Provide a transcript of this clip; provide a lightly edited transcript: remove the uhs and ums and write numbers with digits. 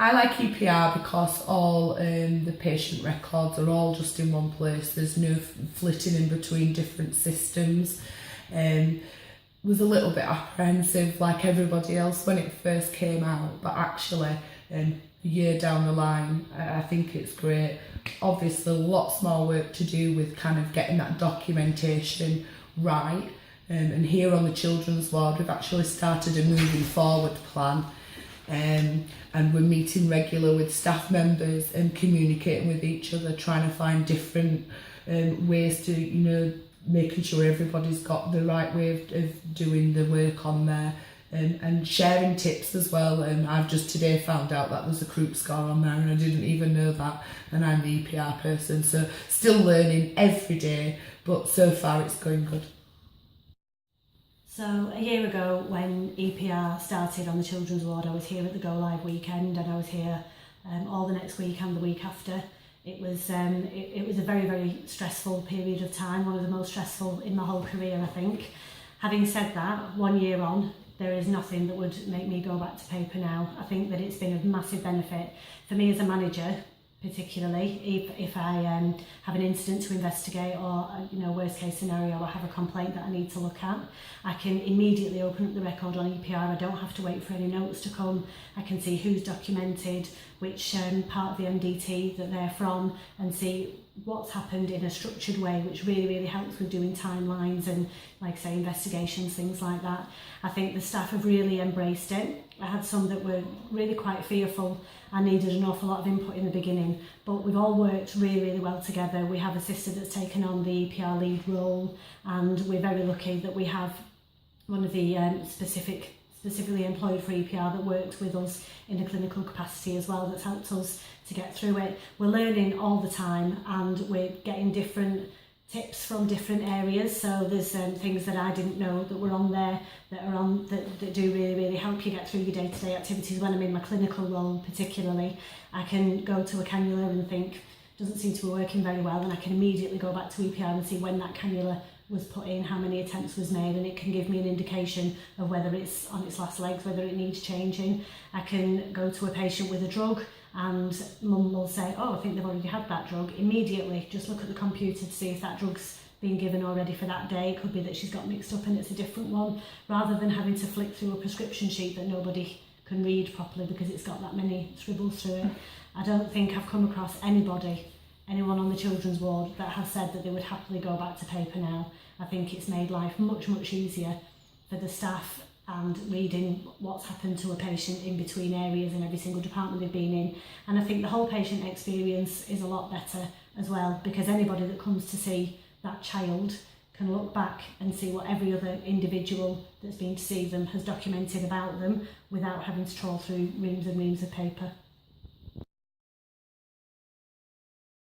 I like EPR because all the patient records are all just in one place. There's no flitting in between different systems. Was a little bit apprehensive like everybody else when it first came out, but actually a year down the line I think it's great. Obviously lots more work to do with kind of getting that documentation right, and here on the children's ward we've actually started a moving forward plan, and we're meeting regular with staff members and communicating with each other, trying to find different ways to, you know, making sure everybody's got the right way of doing the work on there, and sharing tips as well. And I've just today found out that there's a group score on there and I didn't even know that, and I'm the EPR person, so still learning every day, but so far it's going good. So a year ago when EPR started on the children's ward, I was here at the Go Live weekend, and I was here all the next week and the week after. It was a very, very stressful period of time, one of the most stressful in my whole career, I think. Having said that, 1 year on, there is nothing that would make me go back to paper now. I think that it's been of massive benefit for me as a manager, particularly if I have an incident to investigate, or worst case scenario, I have a complaint that I need to look at. I can immediately open up the record on EPR. I don't have to wait for any notes to come. I can see who's documented, which part of the MDT that they're from, and see what's happened in a structured way, which really, really helps with doing timelines and, like I say, investigations, things like that. I think the staff have really embraced it. I had some that were really quite fearful and needed an awful lot of input in the beginning, but we've all worked really, really well together. We have a sister that's taken on the EPR lead role, and we're very lucky that we have one of the specifically employed for EPR that worked with us in a clinical capacity as well, that's helped us to get through it. We're learning all the time, and we're getting different tips from different areas. So there's things that I didn't know that were on there that do really, really help you get through your day-to-day activities. When I'm in my clinical role particularly, I can go to a cannula and think, doesn't seem to be working very well, and I can immediately go back to EPR and see when that cannula was put in, how many attempts was made, and it can give me an indication of whether it's on its last legs, whether it needs changing. I can go to a patient with a drug and mum will say, oh, I think they've already had that drug. Immediately just look at the computer to see if that drug's been given already for that day. It could be that she's got mixed up and it's a different one, rather than having to flick through a prescription sheet that nobody can read properly because it's got that many scribbles through it. I don't think I've come across anyone on the children's ward that has said that they would happily go back to paper now. I think it's made life much, much easier for the staff, and reading what's happened to a patient in between areas in every single department they've been in. And I think the whole patient experience is a lot better as well, because anybody that comes to see that child can look back and see what every other individual that's been to see them has documented about them without having to trawl through reams and reams of paper.